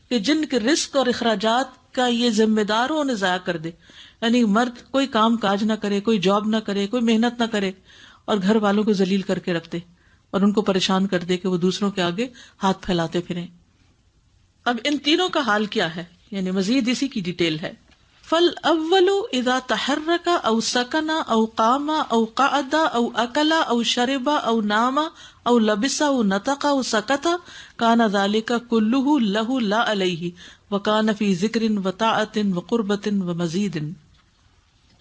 S1: کہ جن کے رزق اور اخراجات کا یہ ذمہ دار ہو انہیں ضائع کر دے. یعنی مرد کوئی کام کاج نہ کرے, کوئی جاب نہ کرے, کوئی محنت نہ کرے, اور گھر والوں کو ذلیل کر کے رکھ دے اور ان کو پریشان کر دے کہ وہ دوسروں کے آگے ہاتھ پھیلاتے پھریں. اب ان تینوں کا حال کیا ہے, یعنی مزید اسی کی ڈیٹیل ہے. فَالْأَوَّلُ إِذَا تَحَرَّكَ أَوْ سَكَنَ أَوْ قَامَ أَوْ قَعَدَ أَوْ أَكَلَ أَوْ شَرِبَ أَوْ نَامَ أَوْ لَبِسَ أَوْ نَطَقَ أَوْ سَكَتَ كَانَ ذَلِكَ كُلُّهُ لَهُ لَا عَلَيْهِ وَكَانَ فِي ذِكْرٍ وَطَاعَةٍ وَقُرْبَةٍ وَمَزِيدٍ.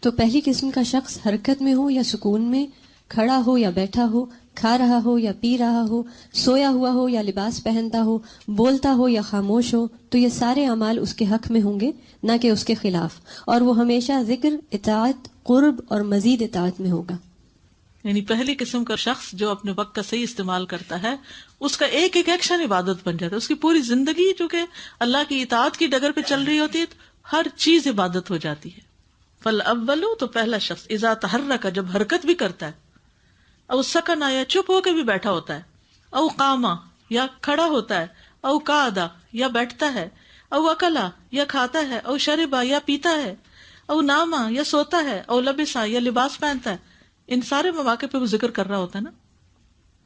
S2: تو پہلی قسم کا شخص حرکت میں ہو یا سکون میں, کھڑا ہو یا بیٹھا ہو, کھا رہا ہو یا پی رہا ہو، سویا ہوا ہو یا لباس پہنتا ہو، بولتا ہو یا خاموش ہو، تو یہ سارے اعمال اس کے حق میں ہوں گے، نہ کہ اس کے خلاف، اور وہ ہمیشہ ذکر، اطاعت، قرب اور مزید اطاعت میں ہوگا۔
S1: یعنی پہلی قسم کا شخص جو اپنے وقت کا صحیح استعمال کرتا ہے، اس کا ایک ایک ایکشن عبادت بن جاتا ہے، اس کی پوری زندگی جو کہ اللہ کی اطاعت کی ڈگر پہ چل رہی ہوتی ہے، ہر چیز عبادت ہو جاتی ہے۔ فالاول، تو پہلا شخص، اذا تحرک، جب حرکت بھی کرتا ہے، او سکن، یا چپ ہو کے بھی بیٹھا ہوتا ہے، او قاما، یا کھڑا ہوتا ہے، او قعدا، یا بیٹھتا ہے، او اکلا، یا کھاتا ہے، او شربا، یا پیتا ہے، او ناما، یا سوتا ہے، او لبسا، یا لباس پہنتا ہے، ان سارے مواقع پہ وہ ذکر کر رہا ہوتا ہے نا۔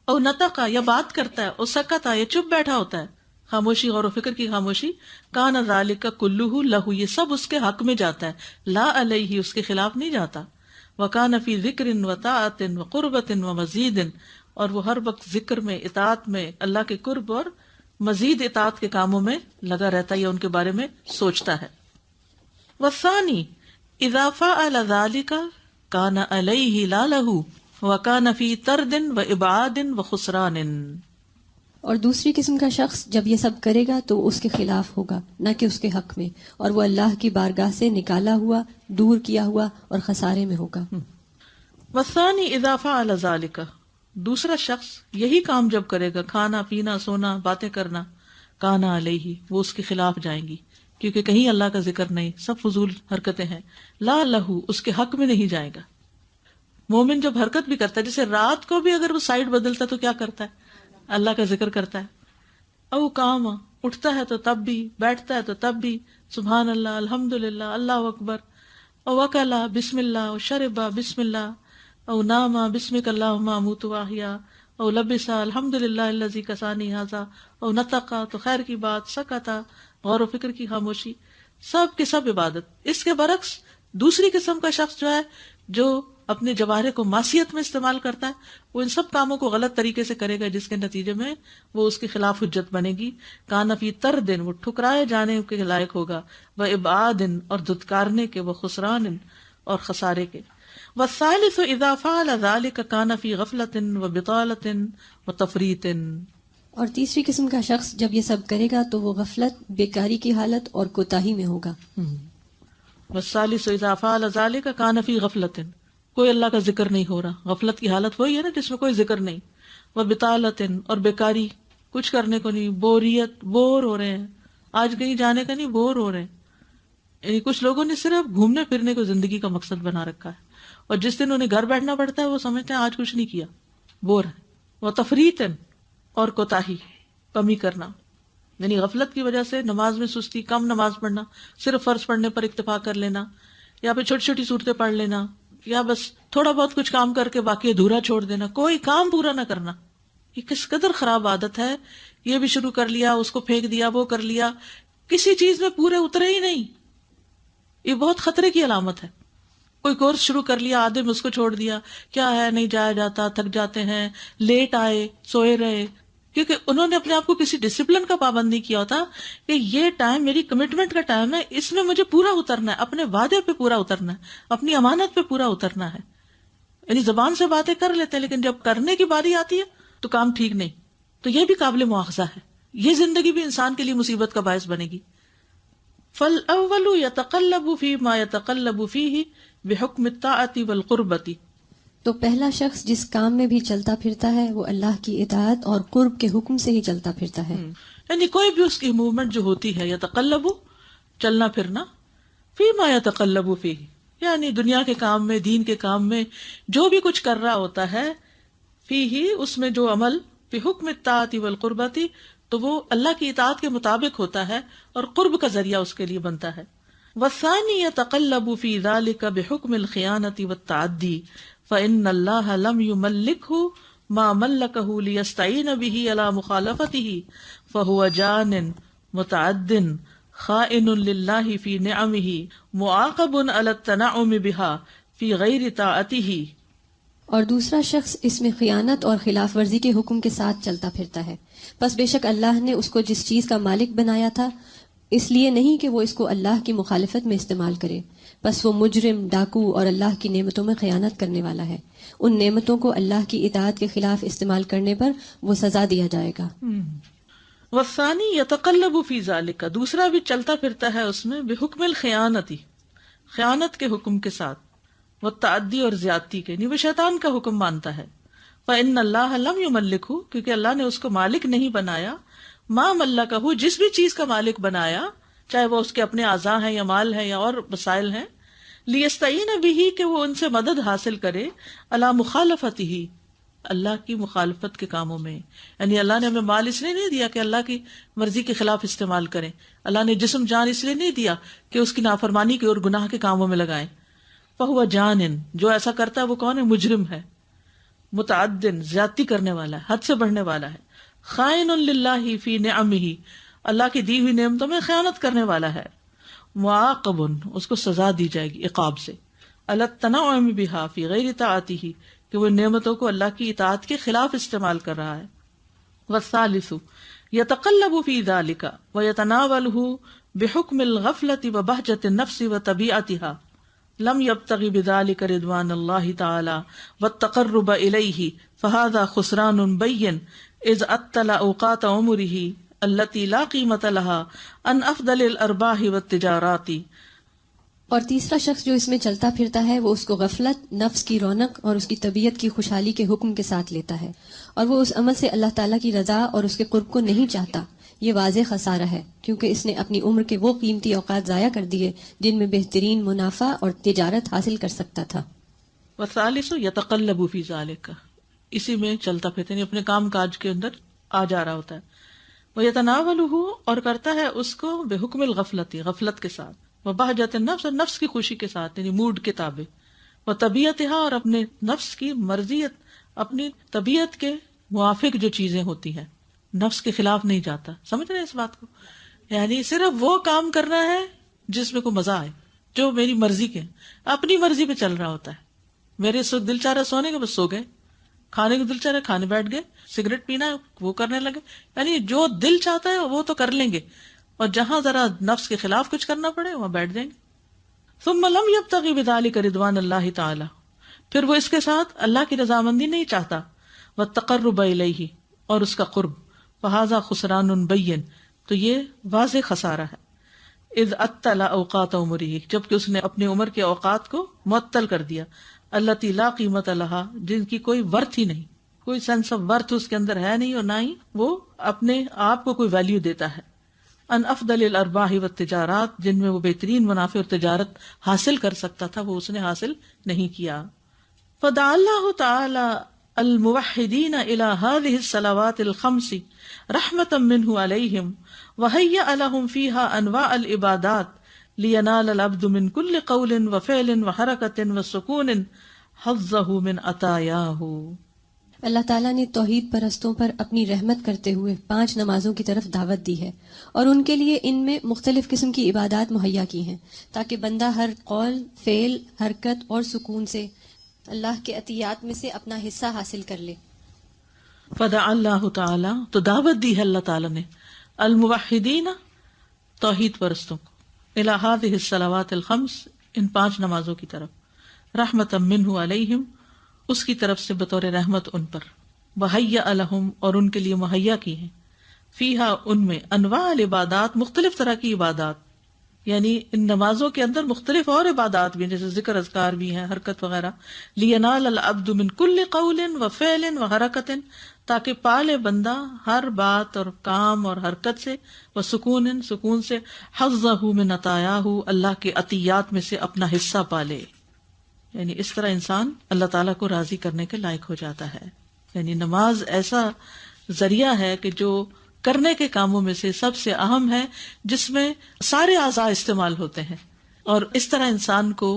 S1: او نطقا، یا بات کرتا ہے، او سکتا، یا چپ بیٹھا ہوتا ہے، خاموشی، غور و فکر کی خاموشی، کان ذالک کلہ لہ، یہ سب اس کے حق میں جاتا ہے، لا علیہ، اس کے خلاف نہیں جاتا۔ وکان فی ذکر و طاعت و قربت و مزید، اور وہ ہر وقت ذکر میں، اطاعت میں، اللہ کے قرب اور مزید اطاعت کے کاموں میں لگا رہتا ہے یا ان کے بارے میں سوچتا ہے۔ والثانی اذا فعل ذلک کان علیہ لا لہ وکان فی طرد و ابعاد و خسران،
S2: اور دوسری قسم کا شخص جب یہ سب کرے گا تو اس کے خلاف ہوگا، نہ کہ اس کے حق میں، اور وہ اللہ کی بارگاہ سے نکالا ہوا، دور کیا ہوا اور خسارے میں ہوگا۔
S1: والثانی اذا فعل ذلک، دوسرا شخص یہی کام جب کرے گا، کھانا پینا سونا باتیں کرنا، کان علیہ، وہ اس کے خلاف جائیں گی، کیونکہ کہیں اللہ کا ذکر نہیں، سب فضول حرکتیں ہیں، لا لہو، اس کے حق میں نہیں جائے گا۔ مومن جب حرکت بھی کرتا ہے، جیسے رات کو بھی اگر وہ سائڈ بدلتا تو کیا کرتا ہے؟ اللہ کا ذکر کرتا ہے۔ او کام، اٹھتا ہے تو تب بھی، بیٹھتا ہے تو تب بھی، سبحان اللہ، الحمدللہ، اللہ اکبر، او وکلا بسم اللہ، او شربا بسم اللہ، او ناما بسمک اللہم اموت واحیا، او لبسا الحمدللہ الذی کسانی ھذا، او نطقا، تو خیر کی بات، سکتا، غور و فکر کی خاموشی، سب کے سب عبادت۔ اس کے برعکس دوسری قسم کا شخص جو ہے، جو اپنے جوارح کو معصیت میں استعمال کرتا ہے، وہ ان سب کاموں کو غلط طریقے سے کرے گا، جس کے نتیجے میں وہ اس کے خلاف حجت بنے گی۔ کان فی طرد، وہ ٹھکرائے جانے کے لائق ہوگا، و ابعاد، اور دھتکارنے کے، و خسران، اور خسارے کے۔ والثالث اذا فعل ذلك کان فی غفلۃ و بطالۃ و تفریط،
S2: اور تیسری قسم کا شخص جب یہ سب کرے گا تو وہ غفلت، بیکاری کی حالت اور کوتاہی میں ہوگا۔
S1: والثالث اذا فعل ذلك کان فی غفلۃ، کوئی اللہ کا ذکر نہیں ہو رہا، غفلت کی حالت وہی ہے نا جس میں کوئی ذکر نہیں، وہ بطالت، اور بیکاری، کچھ کرنے کو نہیں، بوریت، بور ہو رہے ہیں، آج کہیں جانے کا نہیں، بور ہو رہے ہیں۔ یعنی کچھ لوگوں نے صرف گھومنے پھرنے کو زندگی کا مقصد بنا رکھا ہے، اور جس دن انہیں گھر بیٹھنا پڑتا ہے وہ سمجھتے ہیں آج کچھ نہیں کیا، بور ہے۔ وہ تفریط، اور کوتاہی، کمی کرنا، یعنی غفلت کی وجہ سے نماز میں سستی، کم نماز پڑھنا، صرف فرض پڑھنے پر اکتفا کر لینا، یا پھر چھوٹی چھوٹی صورتیں پڑھ لینا، یا بس تھوڑا بہت کچھ کام کر کے باقی ادھورا چھوڑ دینا، کوئی کام پورا نہ کرنا۔ یہ کس قدر خراب عادت ہے، یہ بھی شروع کر لیا، اس کو پھینک دیا، وہ کر لیا، کسی چیز میں پورے اترے ہی نہیں۔ یہ بہت خطرے کی علامت ہے۔ کوئی کورس شروع کر لیا، آدھے میں اس کو چھوڑ دیا، کیا ہے نہیں جایا جاتا، تھک جاتے ہیں، لیٹ آئے، سوئے رہے، کیونکہ انہوں نے اپنے آپ کو کسی ڈسپلن کا پابند نہیں کیا ہوتا کہ یہ ٹائم میری کمٹمنٹ کا ٹائم ہے، اس میں مجھے پورا اترنا ہے، اپنے وعدے پہ پورا اترنا ہے، اپنی امانت پہ پورا اترنا ہے۔ یعنی زبان سے باتیں کر لیتے ہیں لیکن جب کرنے کی باری آتی ہے تو کام ٹھیک نہیں، تو یہ بھی قابل مواخذہ ہے، یہ زندگی بھی انسان کے لیے مصیبت کا باعث بنے گی۔ فالأول يتقلب فيما يتقلب فيه بحكم الطاعة والقربة،
S2: تو پہلا شخص جس کام میں بھی چلتا پھرتا ہے وہ اللہ کی اطاعت اور قرب کے حکم سے ہی چلتا پھرتا ہے۔
S1: یعنی کوئی بھی اس کی موومنٹ جو ہوتی ہے، یتقلب، چلنا پھرنا، فیما یتقلب فیہ، یعنی دنیا کے کام میں، دین کے کام میں جو بھی کچھ کر رہا ہوتا ہے، فیہ، اس میں جو عمل، فی حکم الطاعۃ والقربۃ، تو وہ اللہ کی اطاعت کے مطابق ہوتا ہے اور قرب کا ذریعہ اس کے لیے بنتا ہے۔ والثانی یتقلب فی ذلک بحکم الخیانۃ والتعدی، فإن اللہ لم یملکہ ما ملکہ لیستعین بہ علی مخالفتہ، فہو جان متعد خائن للہ فی نعمہ معاقب علی التنعم بہا فی غیر طاعتہ۔
S2: اور دوسرا شخص اس میں خیانت اور خلاف ورزی کے حکم کے ساتھ چلتا پھرتا ہے، پس بے شک اللہ نے اس کو جس چیز کا مالک بنایا تھا اس لیے نہیں کہ وہ اس کو اللہ کی مخالفت میں استعمال کرے، بس وہ مجرم، ڈاکو اور اللہ کی نعمتوں میں خیانت کرنے والا ہے. ان نعمتوں کو اللہ کی اطاعت کے خلاف استعمال کرنے پر وہ سزا دیا جائے گا.
S1: والثانی یتقلب فی ذالک، دوسرا بھی چلتا پھرتا ہے اس میں بحکم الخیانتی، خیانت کے حکم کے ساتھ، والتعدی اور زیادتی کے، نہیں وہ شیطان کا حکم مانتا ہے. فإن اللہ لم یملکہ، کیونکہ اللہ نے اس کو مالک نہیں بنایا، ما ملکہ، جس بھی چیز کا مالک بنایا، چاہے وہ اس کے اپنے اعضاء ہیں یا مال ہے یا اور وسائل ہیں، لیستعین بہ، کہ وہ ان سے مدد حاصل کرے، علی مخالفتہ، اللہ کی مخالفت کے کاموں میں. یعنی اللہ نے ہمیں مال اس لیے نہیں دیا کہ اللہ کی مرضی کے خلاف استعمال کریں، اللہ نے جسم جان اس لیے نہیں دیا کہ اس کی نافرمانی کے اور گناہ کے کاموں میں لگائیں. فہو جانن، جو ایسا کرتا ہے وہ کون ہے؟ مجرم ہے، متعدن، زیادتی کرنے والا ہے، حد سے بڑھنے والا ہے. خائن للہ فی نعمہ، اللہ کی دی ہوئی نعمتوں میں خیانت کرنے والا ہے. معاقب، اس کو سزا دی جائے گی عقاب سے. التنعم بہا فی غیر طاعتہ، کہ وہ نعمتوں کو اللہ کی اطاعت کے خلاف استعمال کر رہا ہے. والثالث یتقلب فی ذلک ویتناولہ بحکم الغفلۃ وبہجۃ النفس وطبیعتہا، لم یبتغ بذلک رضوان اللہ تعالی والتقرب الیہ، فہذا خسران بین اذ عطل اوقات عمرہ التي لا قیمت لها عن افضل الارباح والتجارات.
S2: اور تیسرا شخص جو اس میں چلتا پھرتا ہے وہ اس کو غفلت، نفس کی رونق اور اس کی طبیعت کی خوشحالی کے حکم کے ساتھ لیتا ہے، اور وہ اس عمل سے اللہ تعالیٰ کی رضا اور اس کے قرب کو نہیں چاہتا. یہ واضح خسارہ ہے، کیونکہ اس نے اپنی عمر کے وہ قیمتی اوقات ضائع کر دیے جن میں بہترین منافع اور تجارت حاصل کر سکتا تھا.
S1: والثالث یتقلب فی ذلک، اسی میں چلتا پھرتا، اپنے کام کاج کے اندر آ جا رہا ہوتا ہے. ویتناولہ، اور کرتا ہے اس کو بحکم الغفلۃ، غفلت کے ساتھ، وبہجۃ النفس، اور نفس کی خوشی کے ساتھ، یعنی موڈ کے تابع، وطبیعتہا، اور اپنے نفس کی مرضیت، اپنی طبیعت کے موافق جو چیزیں ہوتی ہیں، نفس کے خلاف نہیں جاتا. سمجھ رہے ہیں اس بات کو؟ یعنی صرف وہ کام کرنا ہے جس میں کوئی مزہ آئے، جو میری مرضی کے، اپنی مرضی پہ چل رہا ہوتا ہے. میرے اس وقت دل چاہ رہا سونے کا، بس سو گئے. کھانے کو دل چاہ رہا کھانے بیٹھ گئے. سگریٹ پینا ہے وہ کرنے لگے. یعنی جو دل چاہتا ہے وہ تو کر لیں گے، اور جہاں ذرا نفس کے خلاف کچھ کرنا پڑے وہاں بیٹھ جائیں گے. ثم لم یبتغی بذلک رضوان اللہ تعالی، پھر وہ اس کے ساتھ اللہ کی رضامندی نہیں چاہتا، والتقرب الیہ، اور اس کا قرب. فہذا خسران بین، تو یہ واضح خسارہ ہے. اذ عطل اوقات عمرہ، جبکہ اس نے اپنی عمر کے اوقات کو معطل کر دیا. التی لا قیمت لہا، جن کی کوئی ورتھ ہی نہیں، کوئی سینس آف ورتھ اس کے اندر ہے نہیں، اور نہ ہی وہ اپنے آپ کو کوئی ویلیو دیتا ہے. ان افضل الارباح والتجارات، جن میں وہ بہترین منافع اور تجارت حاصل کر سکتا تھا وہ اس نے حاصل نہیں کیا. فدعا اللہ تعالی الموحدین الى هذه الصلوات الخمس رحمتا منہ علیہم وہیأ لهم فیہا انواع العبادات لینال العبد من کل قول وفعل وحرکت وسکون حظہ من عطایاہ.
S2: اللہ تعالیٰ نے توحید پرستوں پر اپنی رحمت کرتے ہوئے 5 نمازوں کی طرف دعوت دی ہے، اور ان کے لیے ان میں مختلف قسم کی عبادات مہیا کی ہیں تاکہ بندہ ہر قول، فعل، حرکت اور سکون سے اللہ کے عطیات میں سے اپنا حصہ حاصل کر لے.
S1: فدعا اللہ تعالی، تو دعوت دی ہے اللہ تعالیٰ نے، الموحدین، توحید پرستوں کو، الی ہذہ الصلوات الخمس، ان 5 نمازوں کی طرف، رحمتا منہ علیہم، اس کی طرف سے بطور رحمت ان پر، وہیأ لہم، اور ان کے لیے مہیا کی ہیں، فیہا، ان میں، انواع العبادات، مختلف طرح کی عبادات، یعنی ان نمازوں کے اندر مختلف اور عبادات بھی ہیں، جیسے ذکر اذکار بھی ہیں، حرکت وغیرہ. لینال العبد من کل قول وفعل وحرکت، تاکہ پالے بندہ ہر بات اور کام اور حرکت سے، وسکون، سکون سے، حظہ من عطایاہ، اللہ کے عطیات میں سے اپنا حصہ پالے. یعنی اس طرح انسان اللہ تعالیٰ کو راضی کرنے کے لائق ہو جاتا ہے. یعنی نماز ایسا ذریعہ ہے کہ جو کرنے کے کاموں میں سے سب سے اہم ہے، جس میں سارے اعضاء استعمال ہوتے ہیں، اور اس طرح انسان کو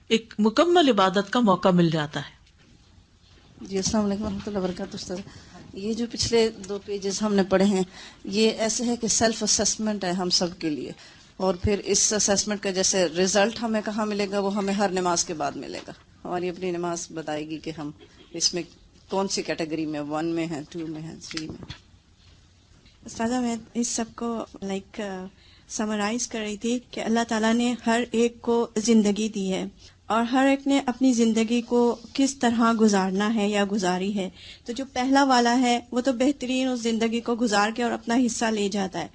S1: ایک مکمل عبادت کا موقع مل جاتا ہے.
S6: جی السلام علیکم ورحمۃ اللہ وبرکاتہ. استاد، یہ جو پچھلے 2 پیجز ہم نے پڑھے ہیں، یہ ایسے ہے کہ سیلف اسسمنٹ ہے ہم سب کے لیے، اور پھر اس اسسمنٹ کا جیسے ریزلٹ ہمیں کہاں ملے گا، وہ ہمیں ہر نماز کے بعد ملے گا. ہماری اپنی نماز بتائے گی کہ ہم اس میں کون سی کیٹیگری میں، 1 میں ہیں، 2 میں ہیں، 3 میں.
S7: استاذہ، میں اس سب کو سمرائز کر رہی تھی کہ اللہ تعالیٰ نے ہر ایک کو زندگی دی ہے اور ہر ایک نے اپنی زندگی کو کس طرح گزارنا ہے یا گزاری ہے. تو جو پہلا والا ہے وہ تو بہترین اس زندگی کو گزار کے اور اپنا حصہ لے جاتا ہے،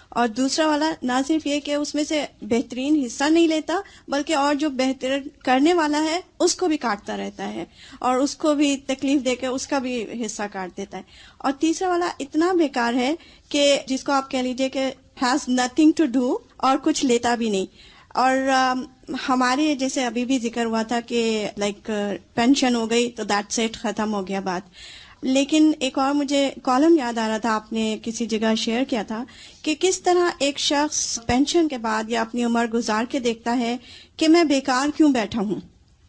S7: اور دوسرا والا نہ صرف یہ کہ اس میں سے بہترین حصہ نہیں لیتا بلکہ اور جو بہتر کرنے والا ہے اس کو بھی کاٹتا رہتا ہے اور اس کو بھی تکلیف دے کے اس کا بھی حصہ کاٹ دیتا ہے. اور تیسرا والا اتنا بیکار ہے کہ جس کو آپ کہہ لیجئے کہ ہیز نتھنگ ٹو ڈو اور کچھ لیتا بھی نہیں. اور ہمارے جیسے ابھی بھی ذکر ہوا تھا کہ لائک پینشن ہو گئی تو دیٹس اٹ، ختم ہو گیا بات. لیکن ایک اور مجھے کالم یاد آ رہا تھا، آپ نے کسی جگہ شیئر کیا تھا کہ کس طرح ایک شخص پینشن کے بعد یا اپنی عمر گزار کے دیکھتا ہے کہ میں بیکار کیوں بیٹھا ہوں،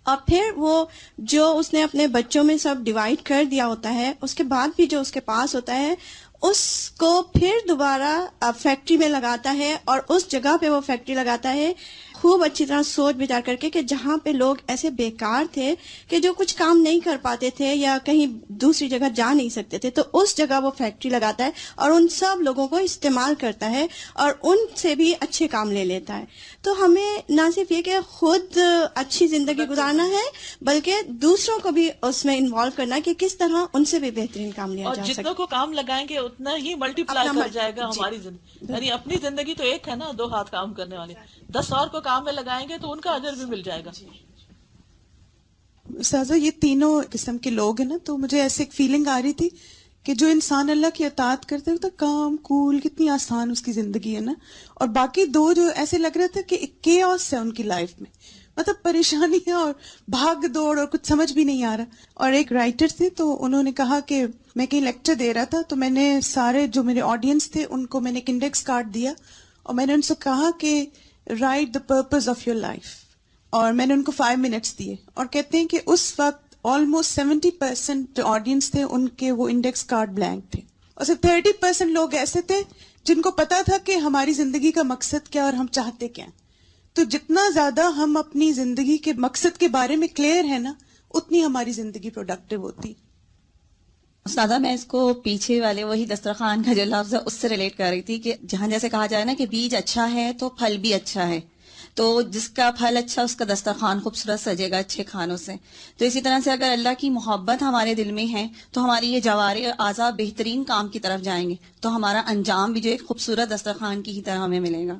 S7: اور پھر وہ جو اس نے اپنے بچوں میں سب ڈیوائڈ کر دیا ہوتا ہے اس کے بعد بھی جو اس کے پاس ہوتا ہے اس کو پھر دوبارہ فیکٹری میں لگاتا ہے، اور اس جگہ پہ وہ فیکٹری لگاتا ہے خوب اچھی طرح سوچ بچار کر کے کہ جہاں پہ لوگ ایسے بیکار تھے کہ جو کچھ کام نہیں کر پاتے تھے یا کہیں دوسری جگہ جا نہیں سکتے تھے، تو اس جگہ وہ فیکٹری لگاتا ہے اور ان سب لوگوں کو استعمال کرتا ہے اور ان سے بھی اچھے کام لے لیتا ہے. تو ہمیں نہ صرف یہ کہ خود اچھی زندگی گزارنا ہے بلکہ دوسروں کو بھی اس میں انوالو کرنا ہے کہ کس طرح ان سے بھی بہترین کام لیا
S1: اور
S7: جا سکے.
S1: جتنوں کو کام لگائیں گے اتنا ہی ملٹی پلائی
S7: اپنا
S1: کر جائے گا
S7: جی.
S1: ہماری زندگی. یعنی اپنی زندگی تو ایک ہے نا، 2 ہاتھ کام کرنے والے، 10 اور کو کام میں لگائیں گے تو ان کا اجر بھی مل جائے گا.
S4: استاذہ یہ تینوں قسم کے لوگ ہیں نا، تو مجھے ایسے ایک فیلنگ آ رہی تھی کہ جو انسان اللہ کی اطاعت کرتے ہیں تو کام کول کتنی آسان اس کی زندگی ہے نا، اور باقی 2 جو ایسے لگ رہے تھے کہ ایک کیوس ہے ان کی لائف میں، مطلب پریشانی ہے اور بھاگ دوڑ اور کچھ سمجھ بھی نہیں آ رہا. اور ایک رائٹر تھے تو انہوں نے کہا کہ میں کہیں لیکچر دے رہا تھا تو میں نے سارے جو میرے آڈینس تھے ان کو میں نے ایک انڈیکس کارڈ دیا اور میں نے ان سے کہا کہ right the purpose of your life, اور میں نے ان کو 5 منٹس دیے، اور کہتے ہیں کہ اس وقت آلموسٹ 70% آڈینس تھے ان کے وہ انڈیکس کارڈ بلینک تھے، اور صرف 30% لوگ ایسے تھے جن کو پتا تھا کہ ہماری زندگی کا مقصد کیا اور ہم چاہتے کیا. تو جتنا زیادہ ہم اپنی زندگی کے مقصد کے بارے میں کلیئر ہے نا، اتنی ہماری زندگی پروڈکٹیو ہوتی.
S5: استاذہ میں اس کو پیچھے والے وہی دسترخوان کا جو لفظ ہے اس سے ریلیٹ کر رہی تھی کہ جہاں جیسے کہا جائے نا کہ بیج اچھا ہے تو پھل بھی اچھا ہے، تو جس کا پھل اچھا اس کا دسترخوان خوبصورت سجے گا اچھے کھانوں سے. تو اسی طرح سے اگر اللہ کی محبت ہمارے دل میں ہے تو ہماری یہ جوارح اور اعضاء بہترین کام کی طرف جائیں گے، تو ہمارا انجام بھی جو ایک خوبصورت دسترخوان کی ہی طرح ہمیں ملے گا.